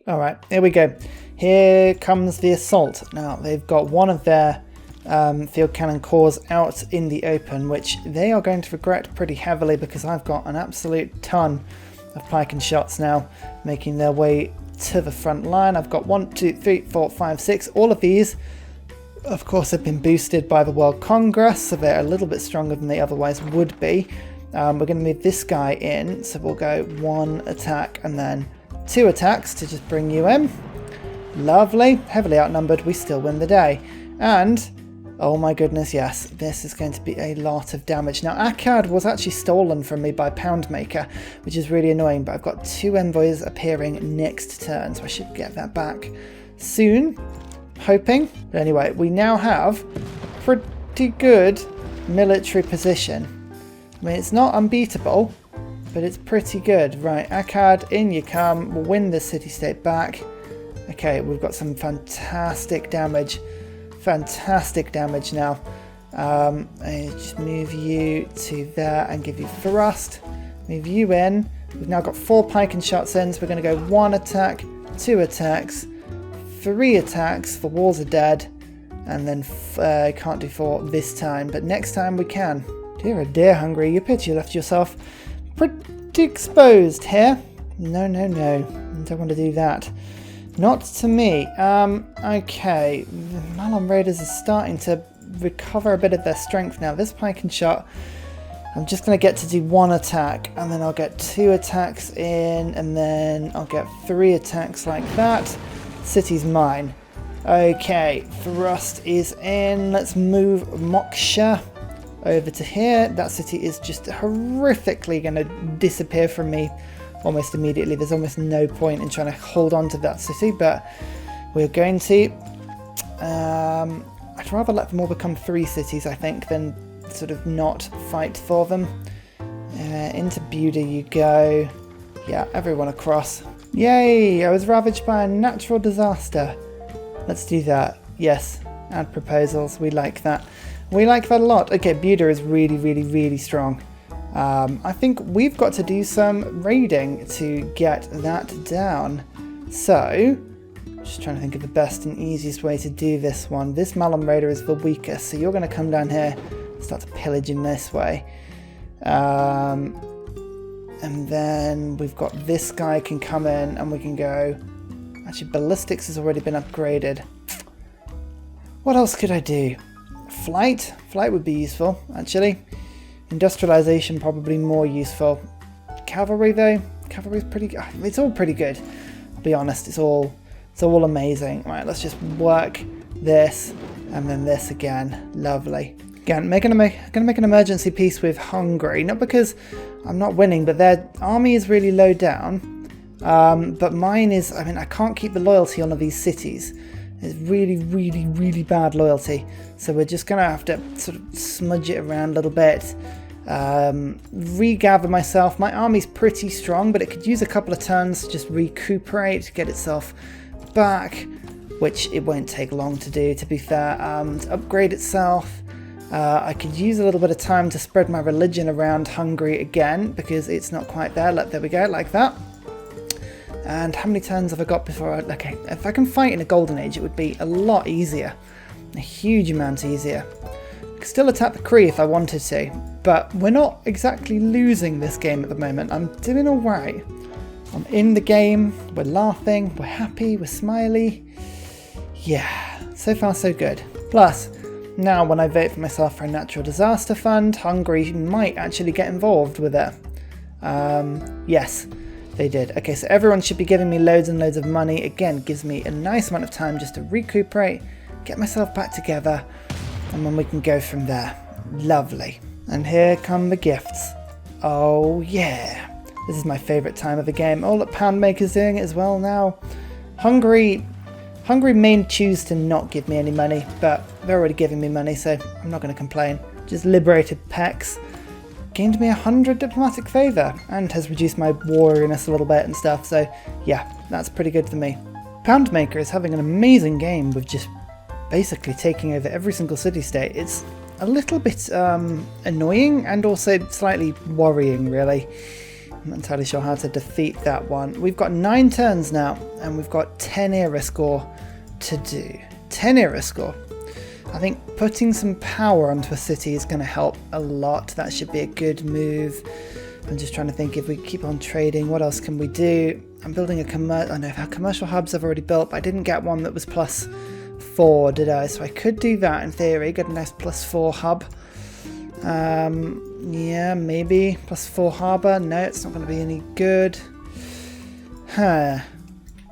Alright, here we go. Here comes the assault. Now, they've got one of their field cannon corps out in the open, which they are going to regret pretty heavily because I've got an absolute ton of pike and shots now making their way to the front line. I've got 1, 2, 3, 4, 5, 6. All of these, of course, have been boosted by the World Congress, so they're a little bit stronger than they otherwise would be. We're going to move this guy in, so we'll go 1 attack and then 2 attacks to just bring you in. Lovely. Heavily outnumbered, we still win the day. And, oh my goodness, yes, this is going to be a lot of damage. Now, Akkad was actually stolen from me by Poundmaker, which is really annoying, but I've got 2 envoys appearing next turn, so I should get that back soon. Hoping. But anyway, we now have a pretty good military position. I mean, it's not unbeatable, but it's pretty good. Right, Akkad, in you come. We'll win this city-state back. Okay, we've got some fantastic damage. Fantastic damage now. I just move you to there and give you thrust. Move you in. We've now got 4 pike and shots in, so we're going to go 1 attack, 2 attacks, 3 attacks. The walls are dead. And then I can't do 4 this time, but next time we can. Dear, oh dear, Hungary, you appear to left yourself pretty exposed here. No, no, no. I don't want to do that. Not to me. Okay. The Malon Raiders are starting to recover a bit of their strength now. This pike and shot, I'm just going to get to do 1 attack, and then I'll get 2 attacks in, and then I'll get 3 attacks like that. City's mine. Okay, thrust is in. Let's move Moksha over to here. That city is just horrifically going to disappear from me almost immediately. There's almost no point in trying to hold on to that city, but we're going to. I'd rather let them all become 3 cities, I think, than sort of not fight for them. Into Buda you go. Yeah, everyone across. Yay! I was ravaged by a natural disaster. Let's do that. Yes, add proposals. We like that. We like that a lot. Okay, Buda is really, really, really strong. I think we've got to do some raiding to get that down. So, just trying to think of the best and easiest way to do this one. This Malon Raider is the weakest, so you're going to come down here and start to pillage in this way. And then we've got this guy can come in and we can go. Actually, ballistics has already been upgraded. What else could I do? Flight? Flight would be useful, actually. Industrialization probably more useful. Cavalry though? Cavalry's pretty. It's all pretty good. I'll be honest, it's all amazing. Right, let's just work this and then this again. Lovely. Again, gonna make an emergency peace with Hungary, not because I'm not winning, but their army is really low down. But mine is. I mean, I can't keep the loyalty on of these cities. It's really, really, really bad loyalty. So we're just going to have to sort of smudge it around a little bit. Regather myself. My army's pretty strong, but it could use a couple of turns to just recuperate, get itself back, which it won't take long to do, to be fair. To upgrade itself. I could use a little bit of time to spread my religion around Hungary again, because it's not quite there. There we go, like that. And how many turns have I got before okay, if I can fight in a golden age, it would be a lot easier. A huge amount easier. I could still attack the Kree if I wanted to, but we're not exactly losing this game at the moment. I'm doing alright. I'm in the game, we're laughing, we're happy, we're smiley. Yeah, so far so good. Plus, now when I vote for myself for a natural disaster fund, Hungary might actually get involved with it. Yes. They did. Okay, so everyone should be giving me loads and loads of money. Again, gives me a nice amount of time just to recuperate, get myself back together, and then we can go from there. Lovely. And here come the gifts. Oh yeah. This is my favourite time of the game. Oh, look, Poundmaker's doing it as well now. Hungary may choose to not give me any money, but they're already giving me money, so I'm not going to complain. Just liberated Pex. Gained me 100 diplomatic favour and has reduced my warriness a little bit and stuff, so yeah, that's pretty good for me. Poundmaker is having an amazing game with just basically taking over every single city-state. It's a little bit annoying and also slightly worrying, really. I'm not entirely sure how to defeat that one. We've got 9 turns now, and we've got 10 era score to do. 10 era score. I think putting some power onto a city is going to help a lot. That should be a good move. I'm just trying to think, if we keep on trading, what else can we do? I'm building a commercial... I know our commercial hubs I've already built, but I didn't get one that was +4, did I? So I could do that in theory, get a nice +4 hub. Yeah, maybe +4 harbour. No, it's not going to be any good. Okay,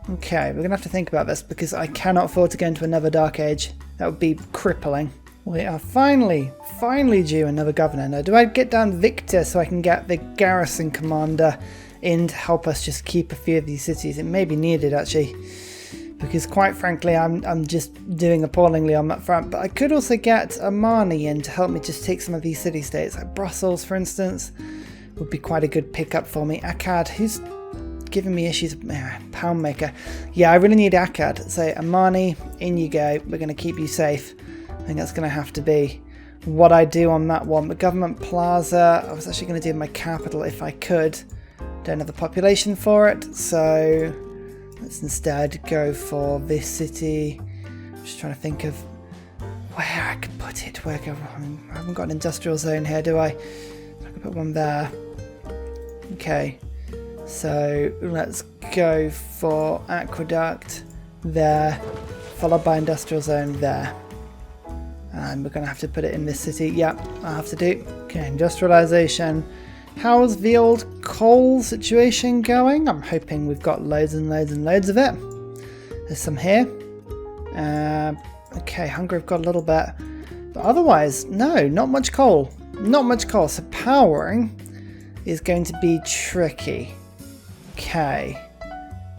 we're going to have to think about this because I cannot afford to go into another Dark Age. That would be crippling. We are finally due another governor. Now, do I get down Victor so I can get the garrison commander in to help us just keep a few of these cities? It may be needed, actually, because quite frankly, I'm just doing appallingly on that front. But I could also get Amani in to help me just take some of these city-states. Like Brussels, for instance, would be quite a good pickup for me. Akkad, who's giving me issues? Pound maker. Yeah, I really need Akkad. So Amani, in you go. We're going to keep you safe. I think that's going to have to be what I do on that one. The government plaza, I was actually going to do my capital if I could. Don't have the population for it, so let's instead go for this city. I'm just trying to think of where I could put it. I haven't got an industrial zone here, do I? I could put one there. Okay, so let's go for aqueduct there, followed by industrial zone there. And we're going to have to put it in this city. Yeah, I'll have to do. Okay, industrialization. How's the old coal situation going? I'm hoping we've got loads and loads and loads of it. There's some here. Okay, Hungary, we've got a little bit. But otherwise, no, not much coal. Not much coal. So powering is going to be tricky. Okay.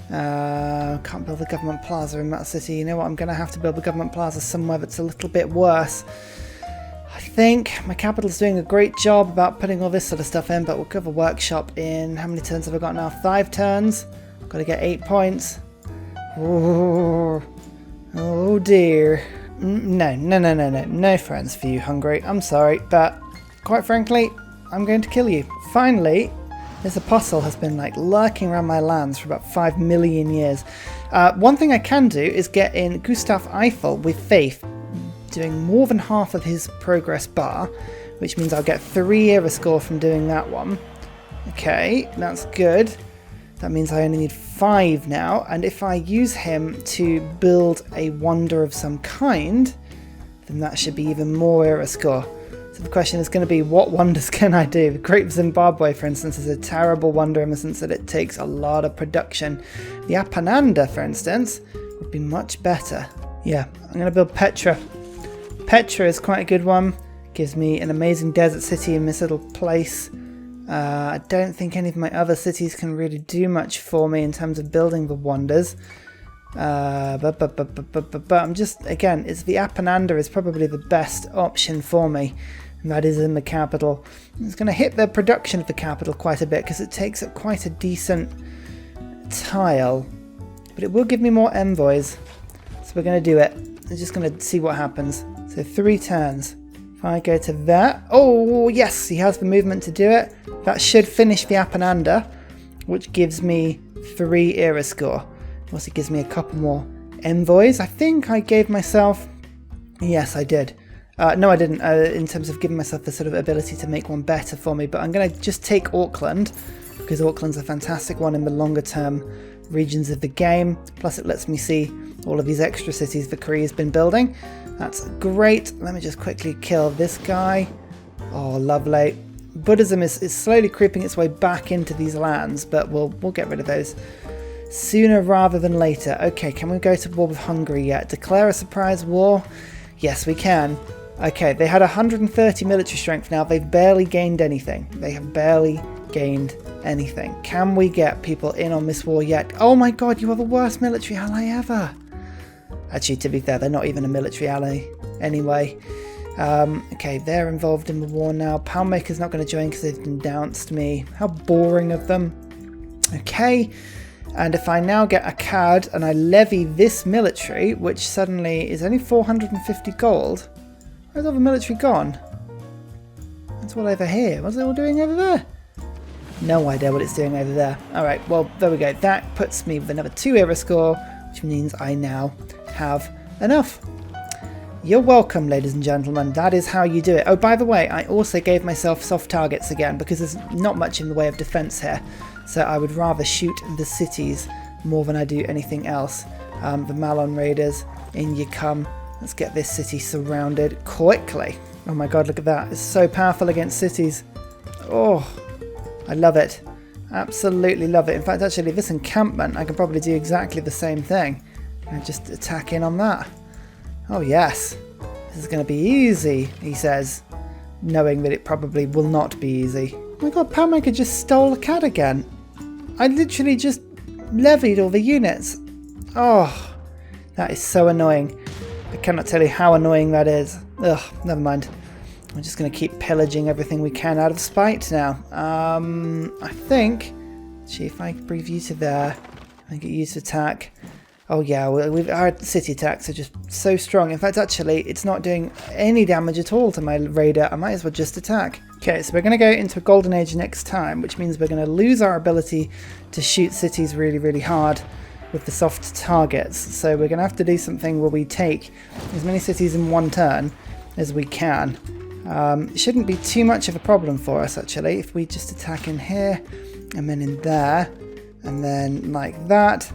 Can't build a government plaza in that city. You know what? I'm going to have to build a government plaza somewhere that's a little bit worse. I think my capital's doing a great job about putting all this sort of stuff in, but we'll cover workshop in... How many turns have I got now? 5 turns. Got to get 8 points. Oh dear. No friends for you, Hungary. I'm sorry, but quite frankly, I'm going to kill you. Finally, this apostle has been like lurking around my lands for about 5 million years. One thing I can do is get in Gustav Eiffel with faith, doing more than half of his progress bar, which means I'll get 3 era score from doing that one. Okay, that's good. That means I only need 5 now, and if I use him to build a wonder of some kind, then that should be even more era score. So the question is going to be, what wonders can I do? The Great Zimbabwe, for instance, is a terrible wonder in the sense that it takes a lot of production. The Apananda, for instance, would be much better. Yeah, I'm going to build Petra. Petra is quite a good one. Gives me an amazing desert city in this little place. I don't think any of my other cities can really do much for me in terms of building the wonders. But I'm just, again, it's the Apananda is probably the best option for me. And that is in the capital. It's going to hit the production of the capital quite a bit because it takes up quite a decent tile. But it will give me more envoys. So we're going to do it. I'm just going to see what happens. So 3 turns. If I go to that, oh yes, he has the movement to do it. That should finish the Apananda, which gives me 3 era score. Also gives me a couple more envoys. I think I gave myself, yes I did. No I didn't, in terms of giving myself the sort of ability to make one better for me, but I'm going to just take Auckland, because Auckland's a fantastic one in the longer term regions of the game. Plus it lets me see all of these extra cities that Korea's been building. That's great. Let me just quickly kill this guy. Oh, lovely. Buddhism is slowly creeping its way back into these lands, but we'll get rid of those sooner rather than later. Okay, can we go to war with Hungary yet? Declare a surprise war? Yes, we can. Okay, they had 130 military strength now. They've barely gained anything. They have barely gained anything. Can we get people in on this war yet? Oh my god, you are the worst military ally ever. Actually, to be fair, they're not even a military ally anyway. Okay, they're involved in the war now. Poundmaker's not going to join because they've denounced me. How boring of them. Okay, and if I now get a CAD and I levy this military, which suddenly is only 450 gold. Where's all the military gone? That's all over here. What's it all doing over there? No idea what it's doing over there. Alright, well, there we go. That puts me with another 2 era score, which means I now have enough. You're welcome, ladies and gentlemen. That is how you do it. Oh, by the way, I also gave myself soft targets again because there's not much in the way of defense here. So I would rather shoot the cities more than I do anything else. The Malon Raiders, in you come. Let's get this city surrounded quickly. Oh my god, look at that. It's so powerful against cities. Oh, I love it. Absolutely love it. In fact, actually, this encampment, I can probably do exactly the same thing. And just attack in on that. Oh yes, this is going to be easy, he says, knowing that it probably will not be easy. Oh my god, Poundmaker just stole a CAD again. I literally just levied all the units. Oh, that is so annoying. I cannot tell you how annoying that is. Ugh, never mind. We're just going to keep pillaging everything we can out of spite now. I think, gee, if I breathe you to there, I get you to attack. Oh yeah, our city attacks are just so strong. In fact, actually, it's not doing any damage at all to my raider. I might as well just attack. Okay, so we're going to go into a golden age next time, which means we're going to lose our ability to shoot cities really, really hard with the soft targets. So we're going to have to do something where we take as many cities in one turn as we can. It shouldn't be too much of a problem for us, actually, if we just attack in here and then in there and then like that.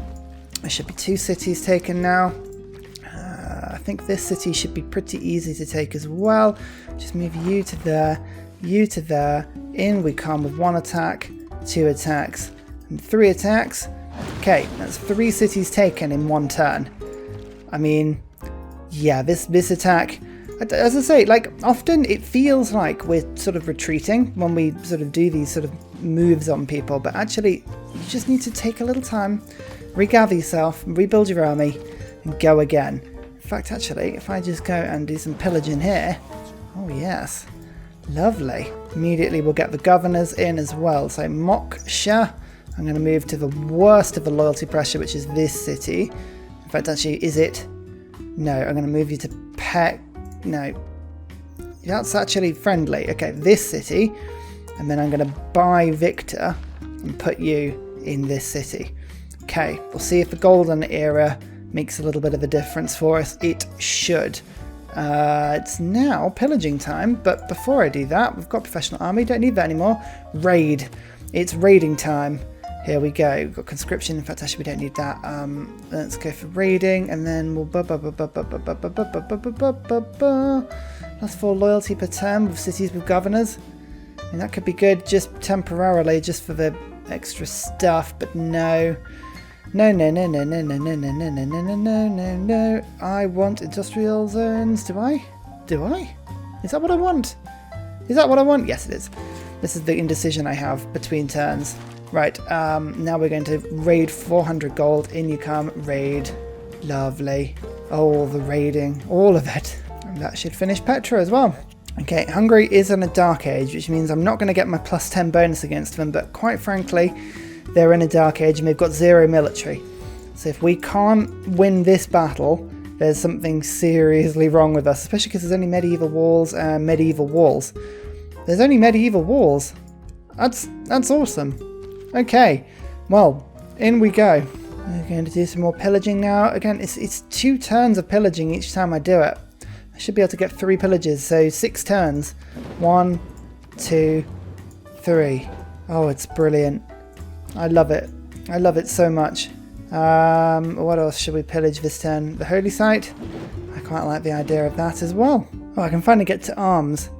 There should be 2 cities taken now. I think this city should be pretty easy to take as well. Just move you to there, you to there. In we come with 1 attack, 2 attacks, and 3 attacks. Okay, that's 3 cities taken in 1 turn. I mean, yeah, this attack, as I say, like, often it feels like we're sort of retreating when we sort of do these sort of moves on people, but actually, you just need to take a little time, regather yourself, rebuild your army, and go again. In fact, actually, if I just go and do some pillaging here, oh yes, lovely. Immediately we'll get the governors in as well. So Moksha, I'm going to move to the worst of the loyalty pressure, which is this city. In fact, actually, is it? No, I'm going to move you to no, that's actually friendly. Okay, this city, and then I'm going to buy Victor and put you in this city. Okay, we'll see if the golden era makes a little bit of a difference for us. It should. It's now pillaging time, but before I do that, we've got professional army, don't need that anymore. Raid. It's raiding time. Here we go. We've got conscription. In fact, actually, we don't need that. Let's go for raiding, and then we'll plus 4 loyalty per term with cities with governors. I mean, that could be good just temporarily, just for the extra stuff, but no. No. I want industrial zones. Do I? Is that what I want? Yes, it is. This is the indecision I have between turns. Right, now we're going to raid 400 gold. In you come, raid. Lovely. Oh, the raiding, all of it. And that should finish Petra as well. Okay, Hungary is in a dark age, which means I'm not going to get my +10 bonus against them, but quite frankly, they're in a dark age and they've got 0 military. So if we can't win this battle, there's something seriously wrong with us, especially because there's only medieval walls and medieval walls. There's only medieval walls. That's awesome. Okay, well, in we go. We're going to do some more pillaging now. Again, it's 2 turns of pillaging each time I do it. I should be able to get 3 pillages, so 6 turns. 1, 2, 3. Oh, it's brilliant. I love it. I love it so much. What else should we pillage this turn? The holy site? I quite like the idea of that as well. Oh, I can finally get to arms.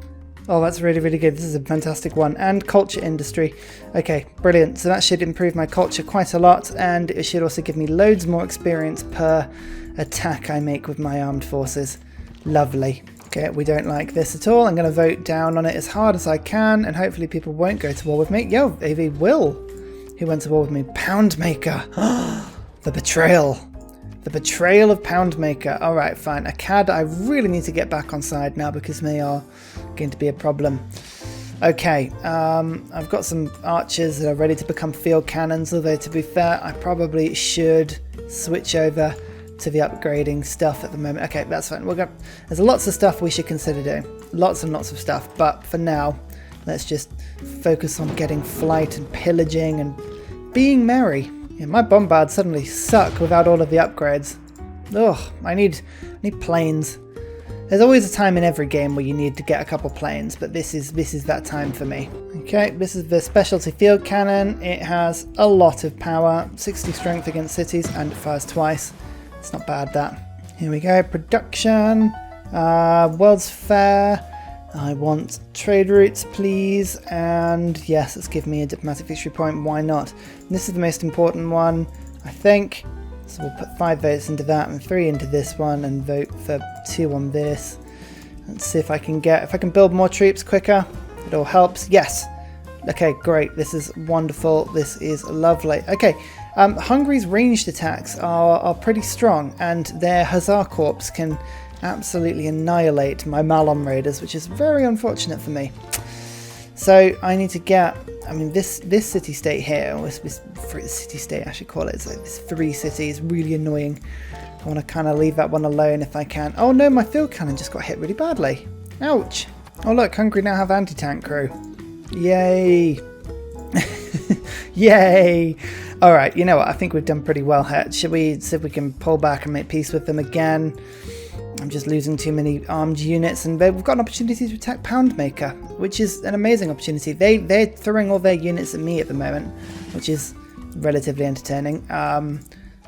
Oh, that's really, really good. This is a fantastic one. And culture industry. Okay, brilliant. So that should improve my culture quite a lot, and it should also give me loads more experience per attack I make with my armed forces. Lovely. Okay, we don't like this at all. I'm going to vote down on it as hard as I can, and hopefully people won't go to war with me. Yo, they will. Who went to war with me? Poundmaker. The betrayal. The betrayal of Poundmaker. Alright, fine. Akkad, I really need to get back on side now because they are going to be a problem. Okay, I've got some archers that are ready to become field cannons, although to be fair, I probably should switch over to the upgrading stuff at the moment. Okay, that's fine. There's lots of stuff we should consider doing. Lots and lots of stuff, but for now, Let's just focus on getting flight and pillaging and being merry. Yeah, my bombards suddenly suck without all of the upgrades. Ugh, I need planes. There's always a time in every game where you need to get a couple planes, but this is that time for me. Okay, this is the specialty field cannon. It has a lot of power, 60 strength against cities, and it fires twice. It's not bad, that. Here we go, production, World's Fair. I want trade routes, please, and yes, let's give me a diplomatic victory point, why not? And this is the most important one, I think. So we'll put 5 votes into that and 3 into this one and vote for 2 on this. Let's see if I can build more troops quicker. It all helps. Yes. Okay, great. This is wonderful. This is lovely. Okay, Hungary's ranged attacks are pretty strong, and their Hussar Corps can absolutely annihilate my Malon Raiders, which is very unfortunate for me. So I need to get, I mean, this city-state here, or this city-state I should call it, it's like this 3 cities, really annoying. I want to kind of leave that one alone if I can. Oh no, my field cannon just got hit really badly. Ouch. Oh look, Hungary now have anti-tank crew. Yay. Yay. Alright, you know what, I think we've done pretty well here. Should we see if we can pull back and make peace with them again? I'm just losing too many armed units, and we've got an opportunity to attack Poundmaker, which is an amazing opportunity. They're throwing all their units at me at the moment, which is relatively entertaining.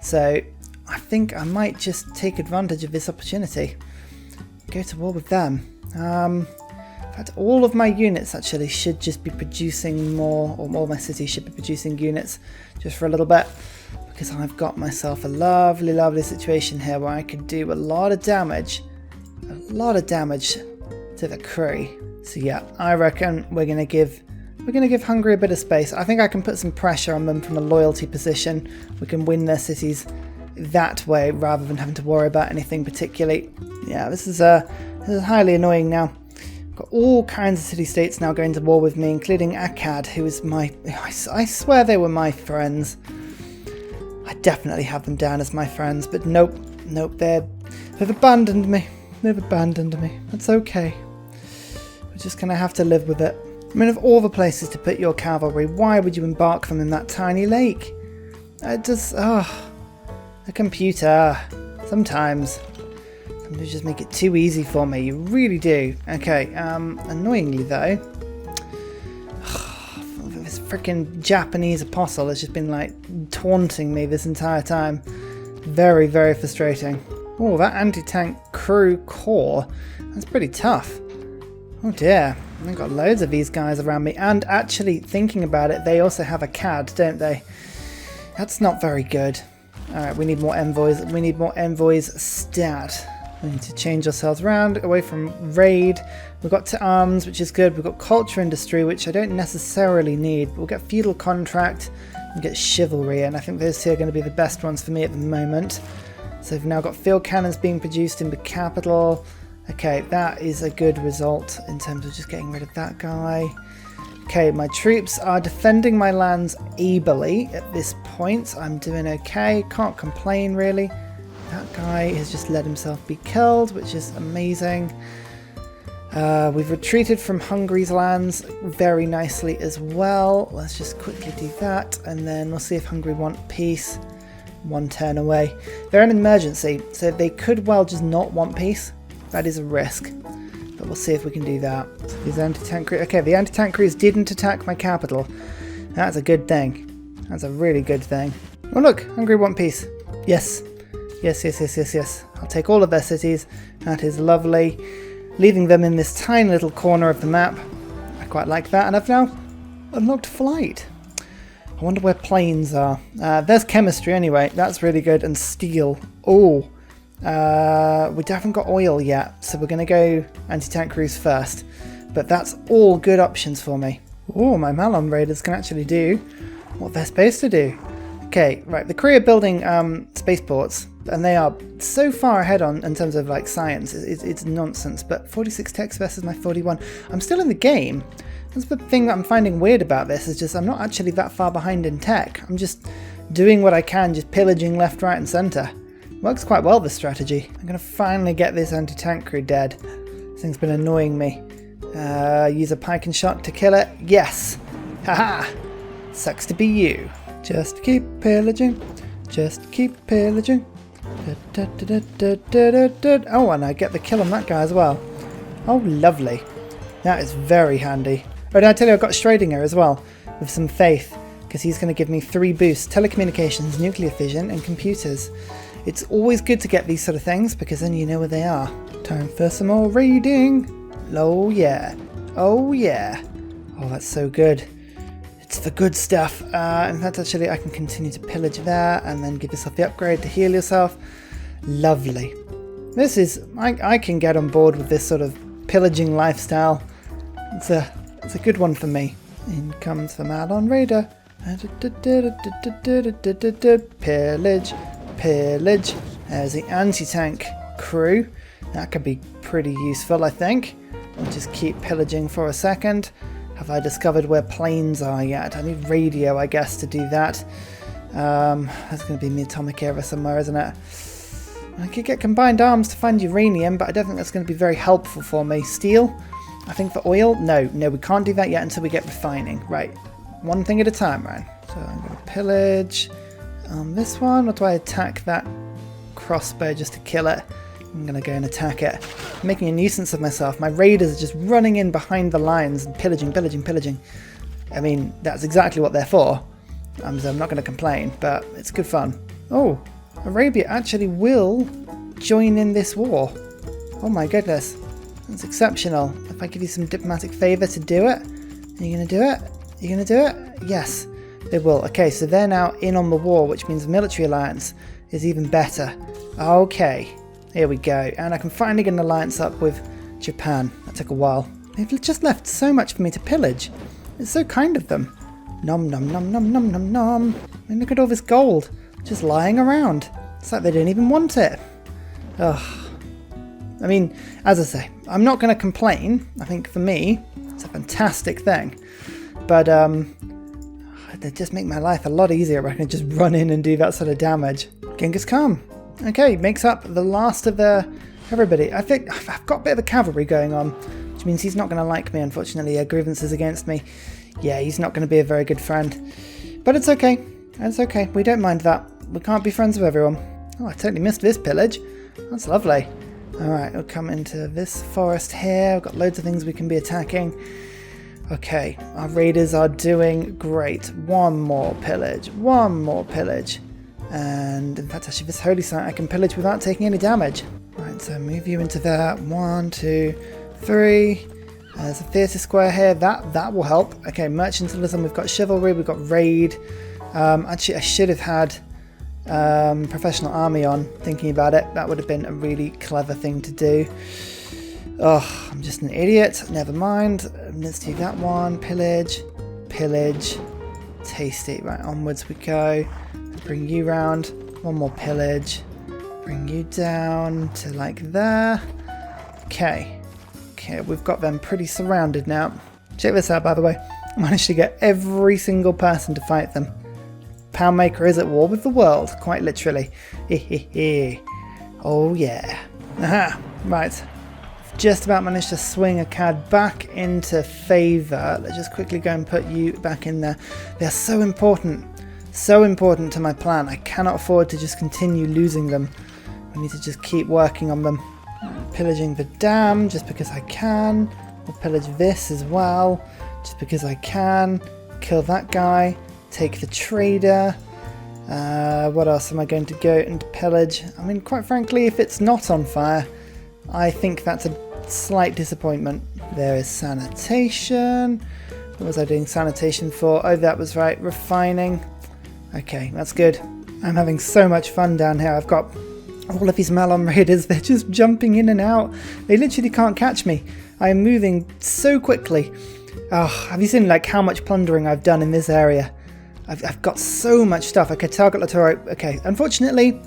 So I think I might just take advantage of this opportunity. Go to war with them. In fact, all of my units actually should just be producing more, or all my cities should be producing units just for a little bit. Because I've got myself a lovely, lovely situation here where I could do a lot of damage to the crew. So yeah, I reckon we're gonna give Hungary a bit of space. I think I can put some pressure on them from a loyalty position. We can win their cities that way rather than having to worry about anything particularly. Yeah, this is highly annoying now. I've got all kinds of city-states now going to war with me, including Akkad, who is I swear they were my friends. I definitely have them down as my friends, but nope, they've abandoned me. They've abandoned me. It's okay. We're just going to have to live with it. I mean, of all the places to put your cavalry, why would you embark them in that tiny lake? The computer. Sometimes you just make it too easy for me. You really do. Okay, annoyingly though, this freaking Japanese apostle has just been like taunting me this entire time. Very, very frustrating. Oh, that anti-tank crew core, that's pretty tough. Oh dear, I've got loads of these guys around me, and actually thinking about it, they also have a CAD, don't they? That's not very good. Alright, we need more envoys. We need more envoys stat. We need to change ourselves around, away from raid. We've got to arms, which is good. We've got culture industry, which I don't necessarily need. We'll get feudal contract and get chivalry, and I think those two are going to be the best ones for me at the moment. So we've now got field cannons being produced in the capital. Okay, that is a good result in terms of just getting rid of that guy. Okay, my troops are defending my lands ably at this point. I'm doing okay, can't complain really. That guy has just let himself be killed, which is amazing. We've retreated from Hungary's lands very nicely as well. Let's just quickly do that, and then we'll see if Hungary want peace. 1 turn away. They're in an emergency, so they could well just not want peace. That is a risk, but we'll see if we can do that. So these anti-tank crews. Okay, the anti-tank crews didn't attack my capital. That's a good thing. That's a really good thing. Oh look, Hungary want peace. Yes. Yes. I'll take all of their cities. That is lovely. Leaving them in this tiny little corner of the map. I quite like that. And I've now unlocked flight. I wonder where planes are. There's chemistry anyway. That's really good. And steel. Oh. We haven't got oil yet. So we're going to go anti-tank crews first. But that's all good options for me. Oh, my Malon Raiders can actually do what they're supposed to do. Okay, right. The Korea are building spaceports, and they are so far ahead in terms of like science. It's nonsense. But 46 techs versus my 41. I'm still in the game. That's the thing that I'm finding weird about this. Is just I'm not actually that far behind in tech. I'm just doing what I can, just pillaging left, right, and centre. Works quite well, this strategy. I'm gonna finally get this anti-tank crew dead. This thing's been annoying me. Use a pike and shot to kill it. Yes. Haha. Sucks to be you. Just keep pillaging. Just keep pillaging. Oh, and I get the kill on that guy as well. Oh, lovely. That is very handy. Oh, did I tell you I've got Schrödinger as well, with some faith, because he's going to give me 3 boosts: telecommunications, nuclear fission, and computers. It's always good to get these sort of things, because then you know where they are. Time for some more raiding. Oh, yeah. Oh, yeah. Oh, that's so good. It's the good stuff. In fact, actually, I can continue to pillage there, and then give yourself the upgrade to heal yourself. Lovely. This is... I can get on board with this sort of pillaging lifestyle. It's a good one for me. In comes the Malon Raider. Pillage, pillage. There's the anti-tank crew. That could be pretty useful, I think. I'll just keep pillaging for a second. Have I discovered where planes are yet? I need radio, I guess, to do that. That's going to be in the atomic era somewhere, isn't it? I could get combined arms to find uranium, but I don't think that's going to be very helpful for me. Steel? I think for oil? No, we can't do that yet until we get refining. Right, one thing at a time, Ryan. So I'm going to pillage this one, or do I attack that crossbow just to kill it? I'm going to go and attack it. I'm making a nuisance of myself. My raiders are just running in behind the lines and pillaging. I mean, that's exactly what they're for. So I'm not going to complain, but it's good fun. Oh, Arabia actually will join in this war. Oh my goodness. That's exceptional. If I give you some diplomatic favour to do it, are you going to do it? Are you going to do it? Yes, they will. Okay, so they're now in on the war, which means military alliance is even better. Okay, here we go. And I can finally get an alliance up with Japan. That took a while. They've just left so much for me to pillage. It's so kind of them. Nom nom nom nom nom nom nom. I mean, look at all this gold just lying around. It's like they don't even want it. Ugh. I mean, as I say, I'm not going to complain. I think for me, it's a fantastic thing. But they just make my life a lot easier. I can just run in and do that sort of damage. Genghis Khan. Okay, makes up the last of everybody. I think I've got a bit of a cavalry going on, which means he's not going to like me, unfortunately. Grievances against me. Yeah, he's not going to be a very good friend. But it's okay. It's okay. We don't mind that. We can't be friends with everyone. Oh, I totally missed this pillage. That's lovely. Alright, we'll come into this forest here. We've got loads of things we can be attacking. Okay, our raiders are doing great. One more pillage. And in fact, actually, this holy site I can pillage without taking any damage. Right, so move you into there. 1, 2, 3. There's a theatre square here. That will help. Okay, mercantilism. We've got chivalry. We've got raid. Actually, I should have had professional army on, thinking about it. That would have been a really clever thing to do. Oh, I'm just an idiot. Never mind. Let's do that one. Pillage. Tasty. Right, onwards we go. Bring you round. One more pillage. Bring you down to like there. Okay, we've got them pretty surrounded now. Check this out, by the way. I managed to get every single person to fight them. Poundmaker is at war with the world, quite literally. Oh yeah. Aha, right. Just about managed to swing a CAD back into favour. Let's just quickly go and put you back in there. They're so important to my plan. I cannot afford to just continue losing them. I need to just keep working on them. Pillaging the dam, just because I can. We'll pillage this as well, just because I can. Kill that guy. Take the trader. What else am I going to go and pillage? I mean, quite frankly, if it's not on fire, I think that's a slight disappointment. There is sanitation. What was I doing sanitation for? Oh, that was right. Refining. Okay, that's good. I'm having so much fun down here. I've got all of these Malon raiders. They're just jumping in and out. They literally can't catch me. I am moving so quickly. Oh, have you seen like how much plundering I've done in this area? I've got so much stuff. Okay, target Latoro. Okay, unfortunately,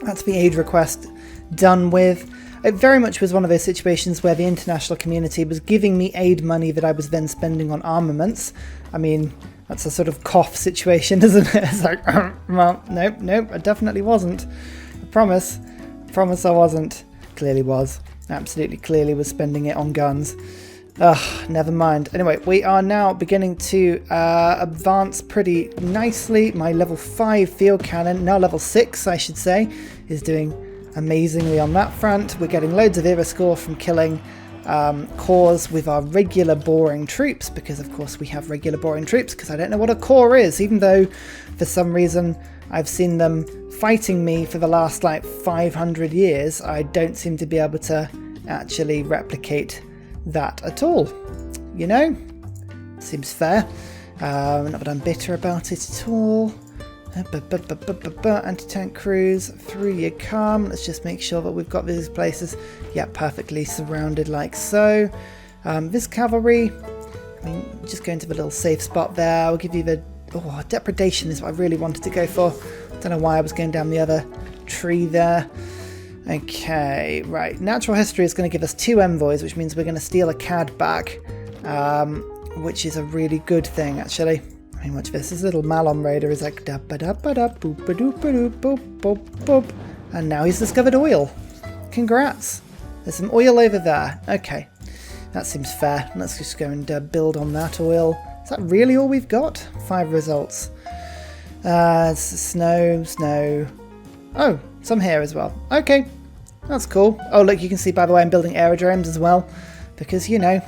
that's the aid request done with. It very much was one of those situations where the international community was giving me aid money that I was then spending on armaments. I mean, that's a sort of cough situation, isn't it? It's like, well, nope, I definitely wasn't. I promise I wasn't. Clearly was. Absolutely clearly was spending it on guns. Ugh, never mind. Anyway, we are now beginning to advance pretty nicely. My level 5 field cannon, now level 6 I should say, is doing amazingly on that front. We're getting loads of era score from killing cores with our regular boring troops, because of course we have regular boring troops, because I don't know what a core is, even though for some reason I've seen them fighting me for the last like 500 years. I don't seem to be able to actually replicate that at all, you know? Seems fair. Not that I'm bitter about it at all. Anti-tank crews, through you come. Let's just make sure that we've got these places, yeah, perfectly surrounded like so. This cavalry, I mean, just go into the little safe spot there. I'll give you the, oh, depredation is what I really wanted to go for. Don't know why I was going down the other tree there. Okay, right. Natural history is going to give us 2 envoys, which means we're going to steal a CAD back, which is a really good thing, actually. I mean, watch this. This little Malon raider is like da ba da ba da boop ba doop ba doop boop boop boop, and now he's discovered oil. Congrats. There's some oil over there. Okay, that seems fair. Let's just go and build on that oil. Is that really all we've got? 5 results. Snow. Oh, some here as well. Okay, that's cool. Oh, look, you can see, by the way, I'm building aerodromes as well, because, you know,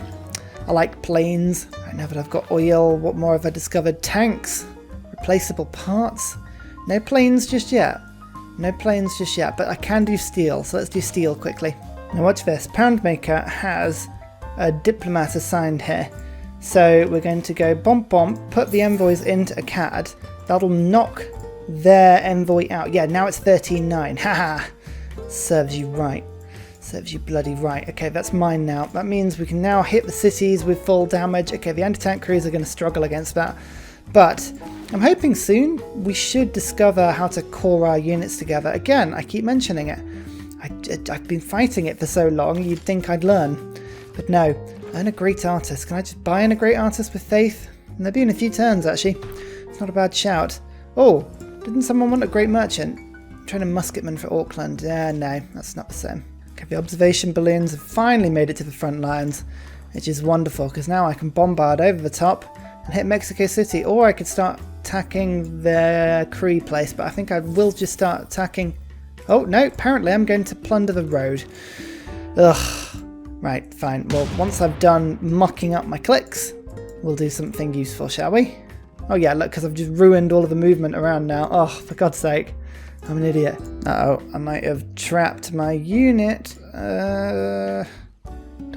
I like planes. Right, now that I've got oil, what more have I discovered? Tanks, replaceable parts. No planes just yet. No planes just yet, but I can do steel, so let's do steel quickly. Now watch this. Poundmaker has a diplomat assigned here. So we're going to go bomb bomb, put the envoys into a CAD. That'll knock their envoy out. Yeah, now it's 13-9. Haha! Serves you right. Serves you bloody right. Okay, that's mine now. That means we can now hit the cities with full damage. Okay, the anti-tank crews are going to struggle against that. But I'm hoping soon we should discover how to core our units together. Again, I keep mentioning it. I've been fighting it for so long, you'd think I'd learn. But no, earn a great artist. Can I just buy in a great artist with faith? And there'll be in a few turns, actually. It's not a bad shout. Oh, didn't someone want a great merchant? I'm trying a musketman for Auckland. Yeah, no, that's not the same. Okay, the observation balloons have finally made it to the front lines, which is wonderful, because now I can bombard over the top and hit Mexico City, or I could start attacking the Cree place, but I think I will just start attacking... Oh, no, apparently I'm going to plunder the road. Ugh. Right, fine. Well, once I've done mucking up my clicks, we'll do something useful, shall we? Oh yeah, look, because I've just ruined all of the movement around now. Oh, for God's sake. I'm an idiot. Uh-oh, I might have trapped my unit. Do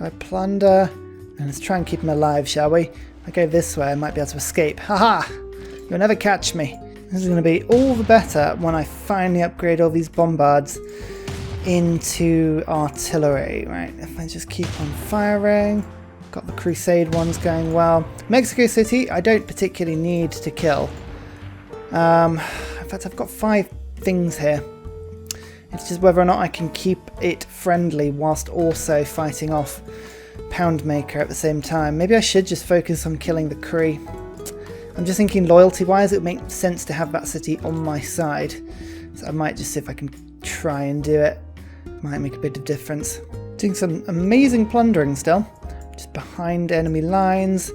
I plunder? And let's try and keep him alive, shall we? If I go this way, I might be able to escape. Haha! You'll never catch me. This is going to be all the better when I finally upgrade all these bombards into artillery. Right, if I just keep on firing. Got the Crusade ones going well. Mexico City, I don't particularly need to kill. In fact, I've got 5 things here. It's just whether or not I can keep it friendly whilst also fighting off Poundmaker at the same time. Maybe I should just focus on killing the Cree. I'm just thinking loyalty-wise, it would make sense to have that city on my side. So I might just see if I can try and do it. Might make a bit of difference. Doing some amazing plundering still. Just behind enemy lines.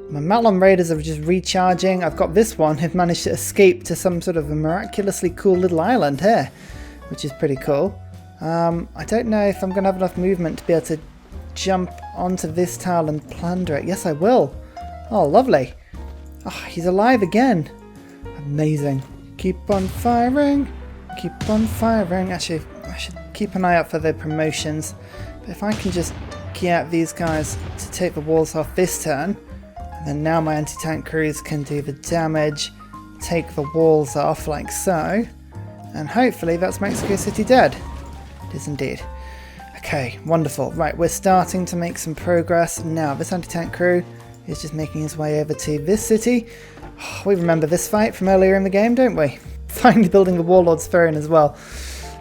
My Malon Raiders are just recharging. I've got this one who've managed to escape to some sort of a miraculously cool little island here, which is pretty cool. I don't know if I'm going to have enough movement to be able to jump onto this tile and plunder it. Yes, I will. Oh, lovely. Oh, he's alive again. Amazing. Keep on firing. Keep on firing. Actually, I should keep an eye out for the promotions. But if I can just get these guys to take the walls off this turn, and then now my anti-tank crews can do the damage, take the walls off like so, and hopefully that's Mexico City dead. It is indeed. Okay, wonderful. Right, we're starting to make some progress. Now, this anti-tank crew is just making his way over to this city. Oh, we remember this fight from earlier in the game, don't we? Finally building the Warlord's Throne as well.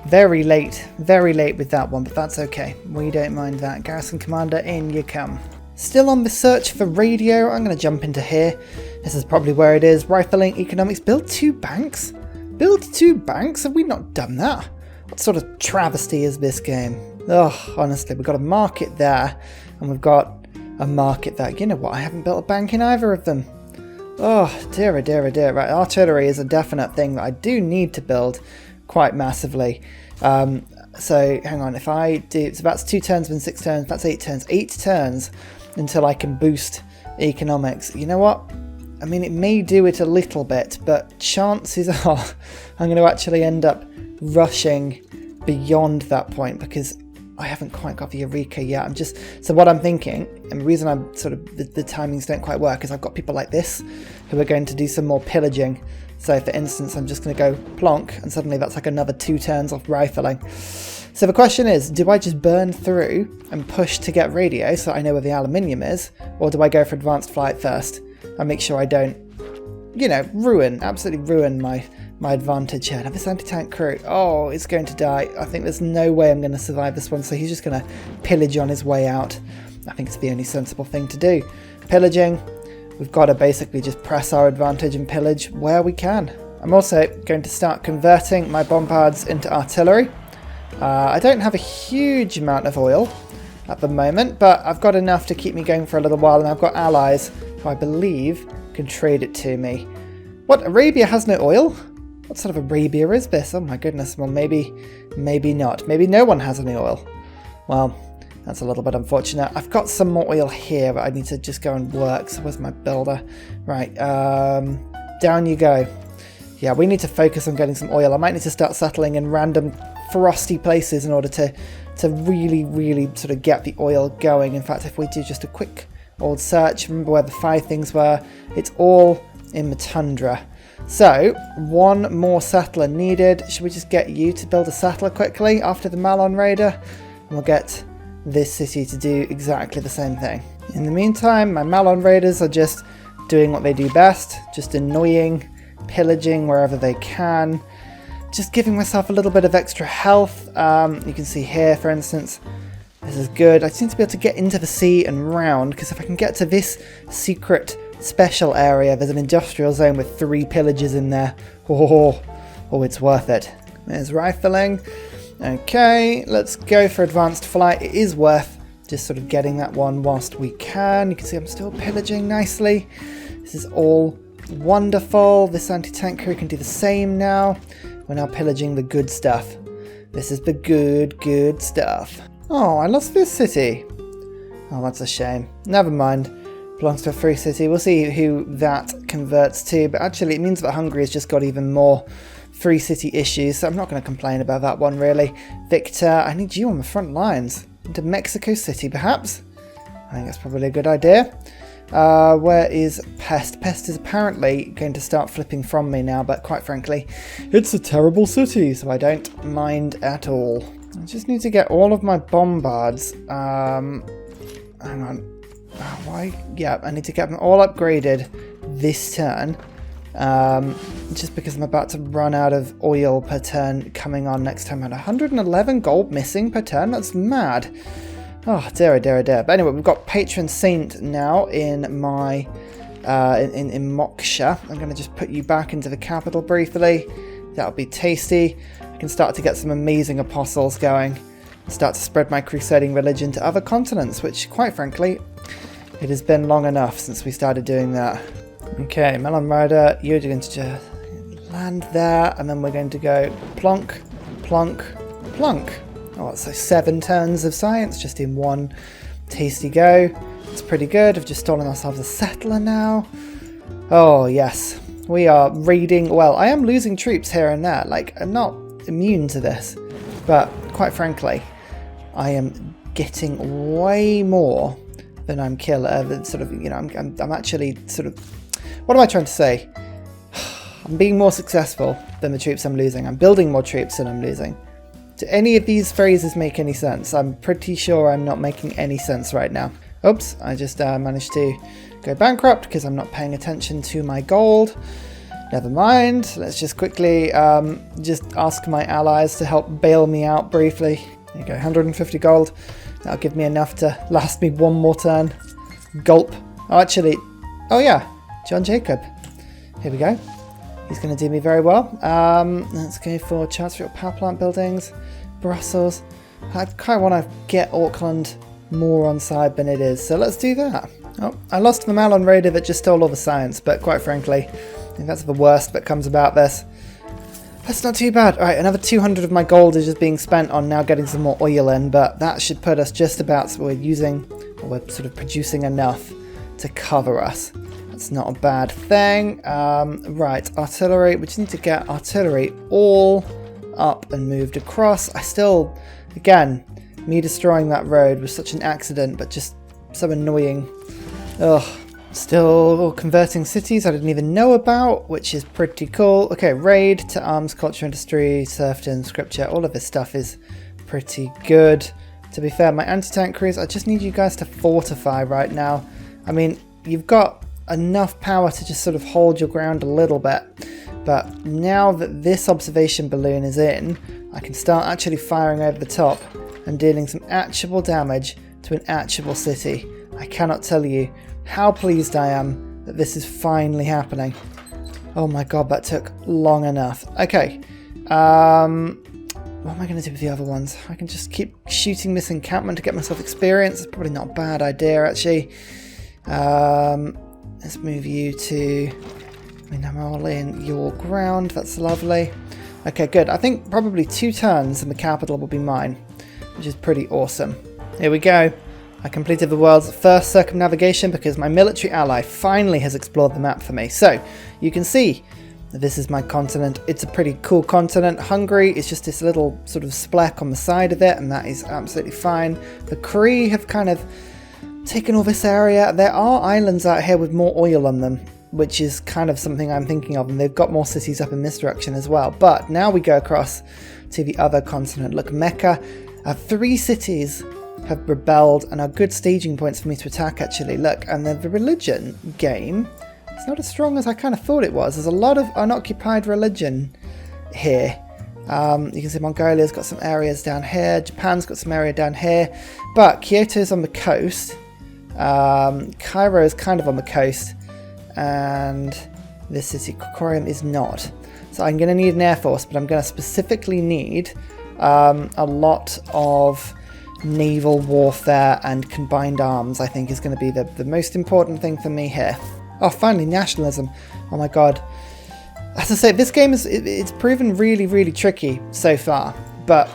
Very late with that one, but that's okay. We don't mind that. Garrison Commander, in you come. Still on the search for radio, I'm going to jump into here. This is probably where it is. Rifling economics. Build 2 banks? Build 2 banks? Have we not done that? What sort of travesty is this game? Ugh, honestly, we've got a market there, and we've got a market there. You know what? I haven't built a bank in either of them. Oh, dear, oh dear, oh dear. Right, artillery is a definite thing that I do need to build quite massively. So, hang on, if I do... So that's 2 turns, then 6 turns, that's 8 turns. 8 turns until I can boost economics. You know what? I mean, it may do it a little bit, but chances are I'm going to actually end up rushing beyond that point because I haven't quite got the Eureka yet. So what I'm thinking, and the reason I'm sort of, the timings don't quite work, is I've got people like this who are going to do some more pillaging. So for instance, I'm just going to go plonk, and suddenly that's like another 2 turns off rifling. So the question is, do I just burn through and push to get radio so I know where the aluminium is, or do I go for advanced flight first and make sure I don't, you know, absolutely ruin my advantage here? Now this anti-tank crew, oh, it's going to die. I think there's no way I'm going to survive this one, so he's just going to pillage on his way out. I think it's the only sensible thing to do. Pillaging, we've got to basically just press our advantage and pillage where we can. I'm also going to start converting my bombards into artillery. I don't have a huge amount of oil at the moment, but I've got enough to keep me going for a little while, and I've got allies who I believe can trade it to me. What, Arabia has no oil? What sort of Arabia is this? Oh my goodness, well maybe not. Maybe no one has any oil. Well, that's a little bit unfortunate. I've got some more oil here, but I need to just go and work. So where's my builder? Right, down you go. Yeah, we need to focus on getting some oil. I might need to start settling in random frosty places in order to really sort of get the oil going. In fact, if we do just a quick old search, remember where the 5 things were? It's all in the tundra. So, 1 more settler needed. Should we just get you to build a settler quickly after the Malon Raider? And we'll get this city to do exactly the same thing. In the meantime, my Malon Raiders are just doing what they do best, just annoying, pillaging wherever they can, just giving myself a little bit of extra health. You can see here, for instance, this is good. I seem to be able to get into the sea and round, because if I can get to this secret special area, there's an industrial zone with 3 pillages in there. Oh, it's worth it. There's rifling. Okay, let's go for advanced flight. It is worth just sort of getting that one whilst we can. You can see I'm still pillaging nicely. This is all wonderful. This anti-tank crew can do the same now. We're now pillaging the good stuff. This is the good stuff. Oh, I lost this city. Oh, that's a shame. Never mind. Belongs to a free city. We'll see who that converts to. But actually, it means that Hungary has just got even more free city issues. So I'm not going to complain about that one, really. Victor, I need you on the front lines. Into Mexico City, perhaps? I think that's probably a good idea. Where is Pest? Pest is apparently going to start flipping from me now, but quite frankly, it's a terrible city, so I don't mind at all. I just need to get all of my bombards. Hang on. Why? Yeah, I need to get them all upgraded this turn. Just because I'm about to run out of oil per turn coming on next time. And 111 gold missing per turn? That's mad. Oh, dear. But anyway, we've got Patron Saint now in my in Moksha. I'm going to just put you back into the capital briefly. That'll be tasty. I can start to get some amazing apostles going. Start to spread my crusading religion to other continents, which, quite frankly, it has been long enough since we started doing that. Okay, Melon Rider, you're going to just land there, and then we're going to go plonk, plonk, plonk. Oh, so 7 turns of science just in one tasty go. It's pretty good. We've just stolen ourselves a settler now. Oh, yes. We are raiding. Well, I am losing troops here and there. Like, I'm not immune to this. But, quite frankly, I am getting way more than I'm killing. Sort of, you know, I'm actually sort of... What am I trying to say? I'm being more successful than the troops I'm losing. I'm building more troops than I'm losing. Do any of these phrases make any sense? I'm pretty sure I'm not making any sense right now. Oops, I just managed to go bankrupt because I'm not paying attention to my gold. Never mind. Let's just quickly just ask my allies to help bail me out briefly. There you go, 150 gold. That'll give me enough to last me one more turn. Gulp. Oh, actually, oh yeah, John Jacob. Here we go. He's going to do me very well. Let's go for Chatsworth power plant buildings. Brussels. I kind of want to get Auckland more on side than it is. So let's do that. Oh, I lost the Malon Raider that just stole all the science, but quite frankly, I think that's the worst that comes about this. That's not too bad. Alright, another 200 of my gold is just being spent on now getting some more oil in, but that should put us just about, so we're sort of producing enough to cover us. That's not a bad thing. Right, artillery. We just need to get artillery all up and moved across. I still, again, me destroying that road was such an accident, but just so annoying. Ugh. Still converting cities I didn't even know about, which is pretty cool. Okay, raid to arms, culture, industry, serfdom, scripture. All of this stuff is pretty good. To be fair, my anti-tank crews, I just need you guys to fortify right now. I mean, you've got enough power to just sort of hold your ground a little bit. But now that this observation balloon is in, I can start actually firing over the top and dealing some actual damage to an actual city. I cannot tell you how pleased I am that this is finally happening. Oh my god, that took long enough. Okay, what am I going to do with the other ones? I can just keep shooting this encampment to get myself experience. It's probably not a bad idea, actually. Let's move you to... I mean, I'm all in your ground. That's lovely. Okay, good. I think probably 2 turns and the capital will be mine, which is pretty awesome. Here we go. I completed the world's first circumnavigation because my military ally finally has explored the map for me. So, you can see that this is my continent. It's a pretty cool continent. Hungary is just this little sort of speck on the side of it, and that is absolutely fine. The Cree have kind of taken all this area. There are islands out here with more oil on them, which is kind of something I'm thinking of, and they've got more cities up in this direction as well. But now we go across to the other continent. Look, Mecca, 3 cities have rebelled and are good staging points for me to attack, actually. Look, and then the religion game is not as strong as I kind of thought it was. There's a lot of unoccupied religion here. You can see Mongolia's got some areas down here, Japan's got some area down here, but Kyoto's on the coast, Cairo's kind of on the coast, and this city, Kokorium, is not. So I'm going to need an air force, but I'm going to specifically need a lot of naval warfare and combined arms. I think is going to be the most important thing for me here. Oh, finally, nationalism. Oh my god. As I say, this game it's proven really, really tricky so far, but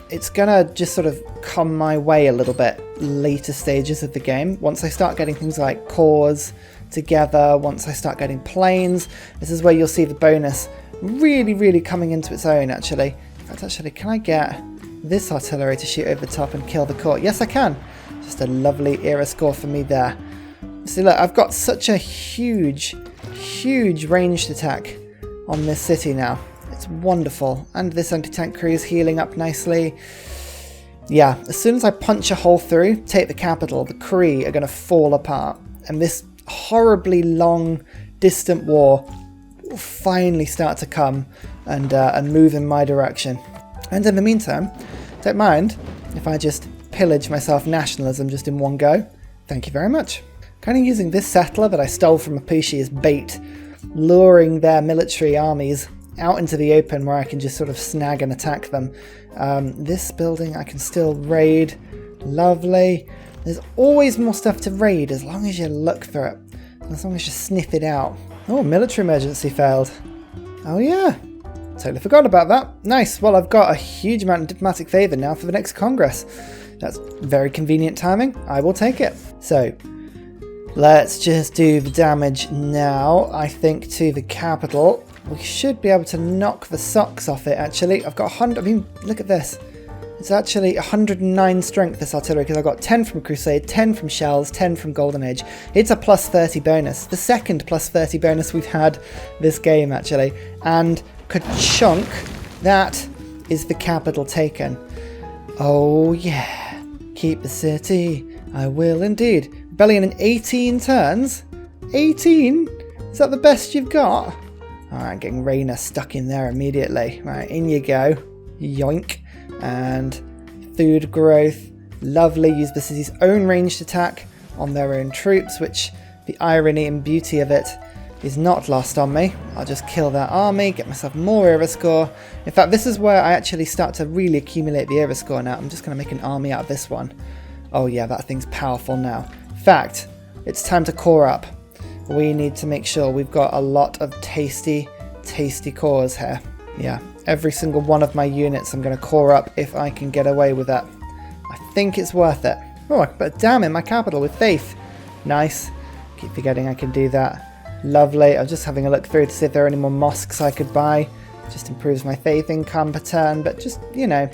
it's going to just sort of come my way a little bit later stages of the game. Once I start getting things like cores together, once I start getting planes, this is where you'll see the bonus really, really coming into its own, actually. In fact, actually, can I get this artillery to shoot over the top and kill the court? Yes, I can. Just a lovely era score for me there. See, look, I've got such a huge, huge ranged attack on this city now. It's wonderful. And this anti-tank crew is healing up nicely. Yeah, as soon as I punch a hole through, take the capital, the Cree are going to fall apart. And this horribly long, distant war will finally start to come and move in my direction. And in the meantime, don't mind if I just pillage myself nationalism just in one go. Thank you very much. Kind of using this settler that I stole from Mapuche as bait, luring their military armies out into the open where I can just sort of snag and attack them. This building I can still raid. Lovely. There's always more stuff to raid as long as you look for it. As long as you sniff it out. Oh, military emergency failed. Oh yeah. Totally forgot about that. Nice. Well, I've got a huge amount of diplomatic favour now for the next Congress. That's very convenient timing. I will take it. So, let's just do the damage now. I think to the capital. We should be able to knock the socks off it, actually. I've got 100... I mean, look at this. It's actually 109 strength, this artillery, because I got 10 from Crusade, 10 from Shells, 10 from Golden Age. It's a plus 30 bonus. The second plus 30 bonus we've had this game, actually. And ka-chunk, that is the capital taken. Oh, yeah. Keep the city. I will indeed. Rebellion in 18 turns? 18? Is that the best you've got? Alright, getting Raina stuck in there immediately. Right, in you go. Yoink. And food growth. Lovely. Use the city's own ranged attack on their own troops, which the irony and beauty of it is not lost on me. I'll just kill that army, get myself more era score. In fact, this is where I actually start to really accumulate the era score now. I'm just going to make an army out of this one. Oh yeah, that thing's powerful now. In fact, it's time to core up. We need to make sure we've got a lot of tasty, tasty cores here. Yeah, every single one of my units I'm going to core up if I can get away with that. I think it's worth it. Oh, I can put a dam in my capital with faith. Nice. Keep forgetting I can do that. Lovely. I was just having a look through to see if there are any more mosques I could buy. Just improves my faith income per turn, but just, you know,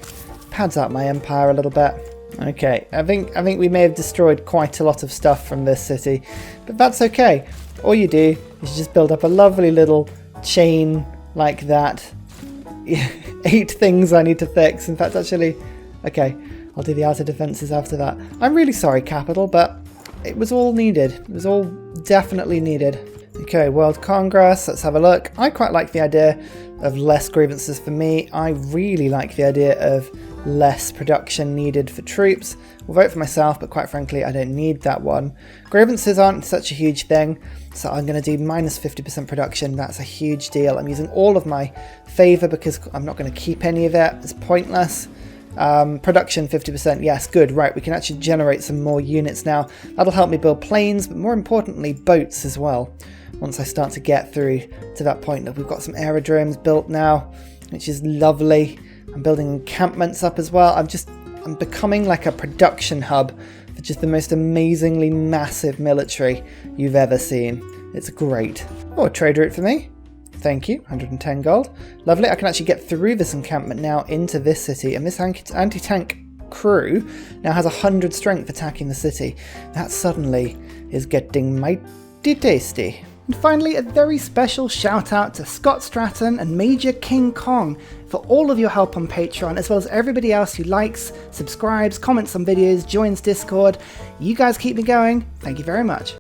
pads out my empire a little bit. Okay, I think we may have destroyed quite a lot of stuff from this city, but that's okay. All you do is just build up a lovely little chain like that. 8 things I need to fix. In fact, actually, okay, I'll do the outer defenses after that. I'm really sorry, capital, but it was all needed. It was all definitely needed. Okay, World Congress, let's have a look. I quite like the idea of less grievances for me. I really like the idea of less production needed for troops. We'll vote for myself, but quite frankly, I don't need that one. Grievances aren't such a huge thing, so I'm going to do minus 50% production. That's a huge deal. I'm using all of my favour because I'm not going to keep any of it. It's pointless. Production 50%, yes, good, right, we can actually generate some more units now. That'll help me build planes, but more importantly, boats as well. Once I start to get through to that point that we've got some aerodromes built now, which is lovely. I'm building encampments up as well. I'm becoming like a production hub for just the most amazingly massive military you've ever seen. It's great. Oh, a trade route for me. Thank you, 110 gold. Lovely, I can actually get through this encampment now into this city, and this anti-tank crew now has 100 strength attacking the city. That suddenly is getting mighty tasty. And finally, a very special shout out to Scott Stratton and Major King Kong for all of your help on Patreon, as well as everybody else who likes, subscribes, comments on videos, joins Discord. You guys keep me going. Thank you very much.